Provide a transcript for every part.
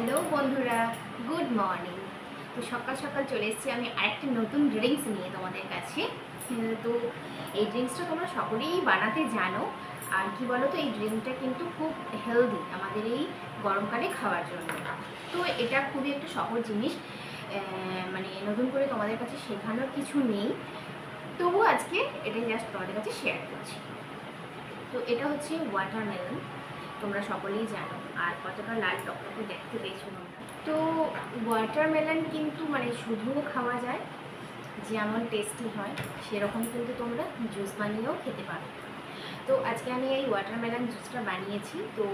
Hello বন্ধুরা, good morning. তো সকাল সকাল চলে এসেছি আমি আরেকটি নতুন ড্রিঙ্কস নিয়ে তোমাদের কাছে। তো এই ড্রিঙ্কসটা তোমরা সকলেই বানাতে জানো। আর কি বলো তো, এই ড্রিঙ্কটা কিন্তু খুব হেলদি আমাদের এই গরমকালে খাওয়ার জন্য। তো এটা খুবই একটা সহজ জিনিস, মানে নতুন করে তোমাদের কাছে শেখানোর কিছু নেই, তবু আজকে এটা জাস্ট তোমাদের কাছে শেয়ার করছি। তো এটা হচ্ছে ওয়াটারমেলন, তোমরা সকলেই জানো। আর কতটা লাল টকটকে দেখতে পেয়েছো তোমরা। তো ওয়াটারমেলন কিন্তু মানে শুধুও খাওয়া যায়, যেমন টেস্টি হয় সেরকম কিন্তু তোমরা জুস বানিয়েও খেতে পারো। তো আজকে আমি এই ওয়াটারমেলন জুসটা বানিয়েছি, তো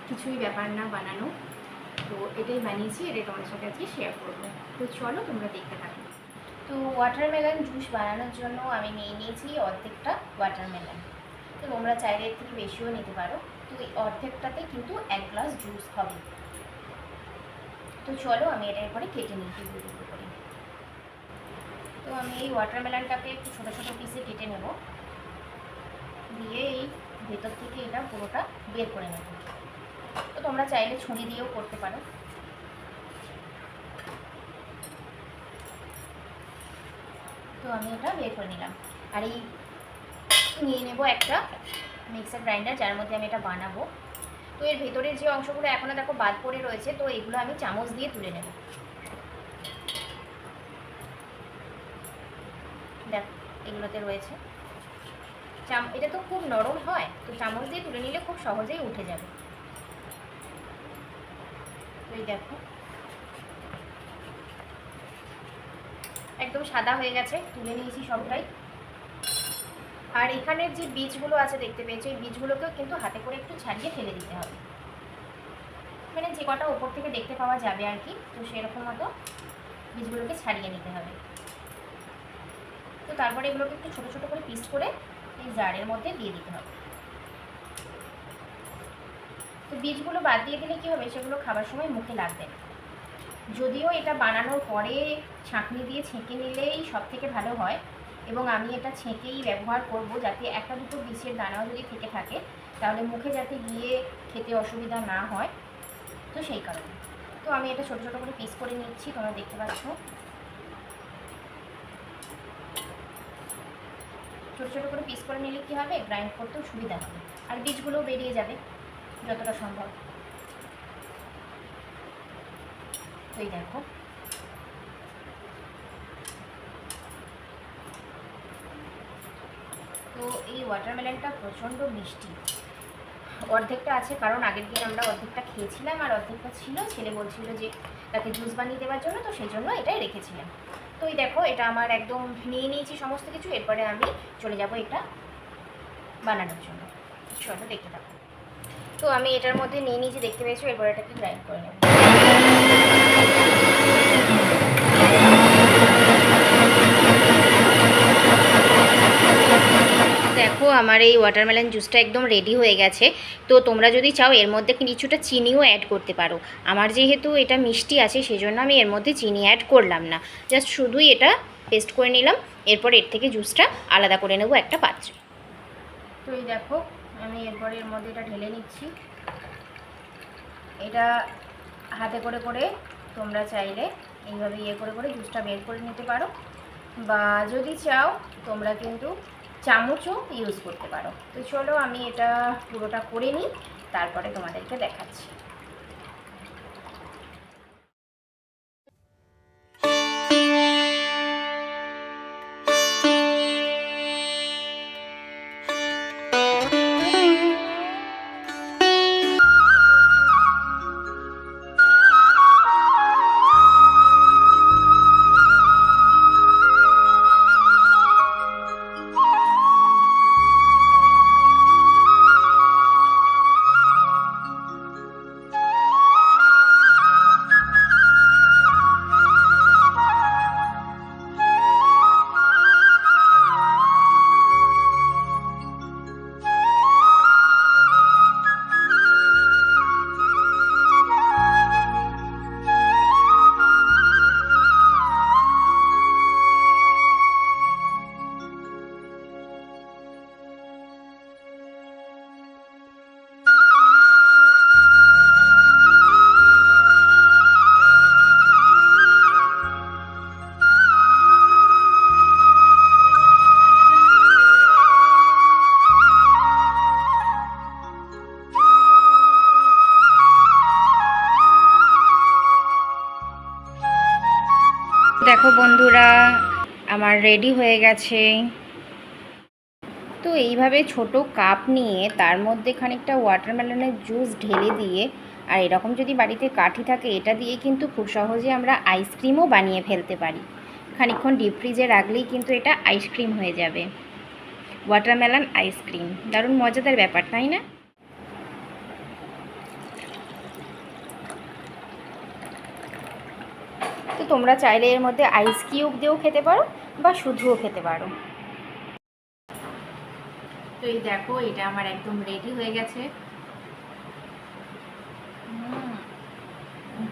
কিছুই ব্যাপার না বানানো, তো এটাই বানিয়েছি, এটাই তোমাদের সাথে আজকে শেয়ার করবো। তো চলো তোমরা দেখতে থাকো। তো ওয়াটারমেলন জুস বানানোর জন্য আমি নিয়েছি অর্ধেকটা ওয়াটারমেলন। তো তোমরা চাইলে এর থেকে বেশিও নিতে পারো। তো এই অর্ধেকটাতে কিন্তু 1 গ্লাস জুস হবে। তো চলো আমি এটা এরপরে কেটে নিই টুকরো করে। তো আমি এই ওয়াটারমেলনটাকে একটু ছোটো ছোটো পিসে কেটে নেব, দিয়ে এই ভেতর থেকে এটা পুরোটা বের করে নেব। তো তোমরা চাইলে ছুরি দিয়েও করতে পারো। তো আমি এটা বের করে নিলাম। আর এই নিয়ে নেব একটা মিক্সার গ্রাইন্ডার, যার মধ্যে আমি এটা বানাবো। তো এর ভেতরের যে অংশগুলো এখনও দেখো বাদ পড়ে রয়েছে, তো এগুলো আমি চামচ দিয়ে তুলে নেব। দেখ এগুলোতে রয়েছে এটা তো খুব নরম হয়, তো চামচ দিয়ে তুলে নিলে খুব সহজেই উঠে যাবে। তো এই দেখো একদম সাদা হয়ে গেছে, তুলে নিয়েছি সবটাই। আর এখানের যে বীজগুলো আছে দেখতে পেয়েছো, এই বীজগুলোকেও কিন্তু হাতে করে একটু ছাড়িয়ে ফেলে দিতে হবে, মানে যে কটা ওপর থেকে দেখতে পাওয়া যাবে আর কি, তো সেরকম মতো বীজগুলোকে ছাড়িয়ে নিতে হবে। তো তারপরে এগুলোকে একটু ছোটো ছোটো করে পিস করে এই জারের মধ্যে দিয়ে দিতে হবে। তো বীজগুলো বাদ দিয়ে দিলে কী হবে, সেগুলো খাবার সময় মুখে লাগবে না। যদিও এটা বানানোর পরে ছাঁকনি দিয়ে ছেঁকে নিলেই সব থেকে ভালো হয়, এবং আমি এটা ছেঁকেই ব্যবহার করব, যাতে একটা দুটো বীজের দানাও যদি থেকে থাকে তাহলে মুখে যাতে গিয়ে খেতে অসুবিধা না হয়, তো সেই কারণে। তো আমি এটা ছোটো ছোটো করে পিস করে নিচ্ছি, তোমরা দেখতে পাচ্ছ। ছোটো ছোটো করে পিস করে নিলে কী হবে, গ্রাইন্ড করতেও সুবিধা হবে, আর বীজগুলোও বেরিয়ে যাবে যতটা সম্ভব। তো এই দেখো তো এই ওয়াটারমেলনটা প্রচণ্ড মিষ্টি। অর্ধেকটা আছে কারণ আগের দিন আমরা অর্ধেকটা খেয়েছিলাম, আর অর্ধেকটা ছিল ছেলে বলছিল যে তাকে জুস বানিয়ে দেওয়ার জন্য, তো সেই জন্য এটাই রেখেছিলাম। তো এই দেখো এটা আমার একদম নিয়ে নিয়েছি সমস্ত কিছু, এরপরে আমি চলে যাব এটা বানানোর জন্য। চলো দেখতে থাকো। তো আমি এটার মধ্যে নিয়ে নিয়েছি দেখতে পেয়েছো, এরপরে এটাকে গ্রাইন্ড করে নেব। দেখো আমার এই ওয়াটারমেলন জুসটা একদম রেডি হয়ে গেছে। তো তোমরা যদি চাও এর মধ্যে কিছুটা চিনিও অ্যাড করতে পারো। আমার যেহেতু এটা মিষ্টি আছে সেজন্য আমি এর মধ্যে চিনি অ্যাড করলাম না, জাস্ট শুধুই এটা পেস্ট করে নিলাম। এরপর এর থেকে জুসটা আলাদা করে নেব একটা পাত্রে। তো এই দেখো আমি এরপরে এর মধ্যে এটা ঢেলে নিচ্ছি। এটা হাতে করে করে তোমরা চাইলে এইভাবে করে করে জুসটা বের করে নিতে পারো, বা যদি চাও তোমরা কিন্তু চামচও ইউজ করতে পারো। তো চলো আমি এটা পুরোটা করে নিই, তারপরে তোমাদেরকে দেখাচ্ছি। আমার রেডি হয়ে গেছে। তো এইভাবে ছোট কাপ নিয়ে তার মধ্যে খানিকটা ওয়াটারমেলনের জুস ঢেলে দিয়ে, আর এরকম যদি বাড়িতে কাঠি থাকে এটা দিয়ে কিন্তু খুব সহজে আমরা আইসক্রিমও বানিয়ে ফেলতে পারি। খানিকক্ষণ ডিপ ফ্রিজে রাখলেই কিন্তু এটা আইসক্রিম হয়ে যাবে। ওয়াটারমেলন আইসক্রিম দারুণ মজাদার ব্যাপার, তাই না? তো তোমরা চাইলে এর মধ্যে আইস কিউব দিয়েও খেতে পারো বা শুধুও খেতে পারো। তো এই দেখো, এটা আমার একদম রেডি হয়ে গেছে।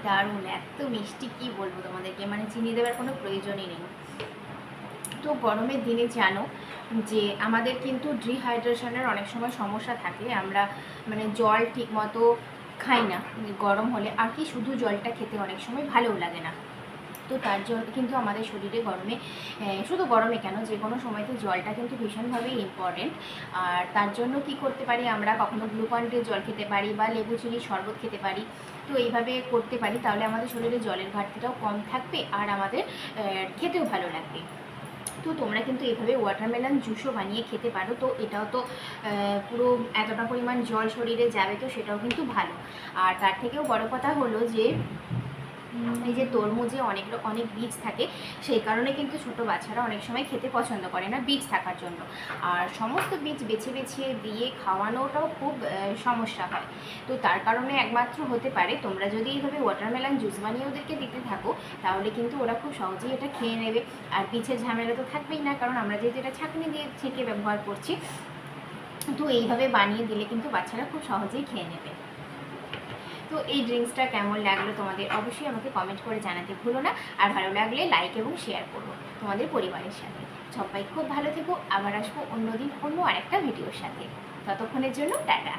দারুণ, এত মিষ্টি কি বলবো তোমাদেরকে, মানে চিনি দেওয়ার কোনো প্রয়োজনই নেই। তো গরমের দিনে জানো যে আমাদের কিন্তু ডিহাইড্রেশনের অনেক সময় সমস্যা থাকে, আমরা মানে জল ঠিক মতো খাই না গরম হলে, আর কি শুধু জলটা খেতে অনেক সময় ভালোও লাগে না। তো তার জন্য কিন্তু আমাদের শরীরে গরমে, শুধু গরমে কেন, যে কোনো সময়তে জলটা কিন্তু ভীষণভাবে ইম্পর্টেন্ট। আর তার জন্য কি করতে পারি আমরা, কখনো গ্লুকন ডির জল খেতে পারি বা লেবু চিনির শরবত খেতে পারি। তো এইভাবে করতে পারি, তাহলে আমাদের শরীরে জলের ঘাটতিটাও কম থাকবে আর আমাদের খেতেও ভালো লাগবে। তো তোমরা কিন্তু এইভাবে ওয়াটারমেলন জুসও বানিয়ে খেতে পারো। তো এটাও তো পুরো এতটা পরিমাণ জল শরীরে যাবে, তো সেটাও কিন্তু ভালো। আর তার থেকেও বড় কথা হলো যে এই যে তরমুজে অনেক বীজ থাকে, সেই কারণে কিন্তু ছোট বাচ্চারা অনেক সময় খেতে পছন্দ করে না বীজ থাকার জন্য। আর সমস্ত বীজ বেছে বেছে দিয়ে খাওয়ানোটাও খুব সমস্যা হয়। তো তার কারণে একমাত্র হতে পারে তোমরা যদি এইভাবে ওয়াটারমেলন জুস বানিয়ে ওদেরকে দিতে থাকো, তাহলে কিন্তু ওরা খুব সহজেই এটা খেয়ে নেবে। আর বীজের ঝামেলা তো থাকবেই না, কারণ আমরা যেহেতু এটা ছাঁকনি দিয়ে ছেঁকে ব্যবহার করছি। তো এইভাবে বানিয়ে দিলে কিন্তু বাচ্চারা খুব সহজেই খেয়ে নেবে। তো এই ড্রিঙ্কসটা কেমন লাগলো তোমাদের অবশ্যই আমাকে কমেন্ট করে জানাতে ভুলো না। আর ভালো লাগলে লাইক এবং শেয়ার করো তোমাদের পরিবারের সাথে। সবাই খুব ভালো থেকো, আবার আসবো অন্যদিন অন্য আরেকটা ভিডিওর সাথে। ততক্ষণের জন্য টাটা।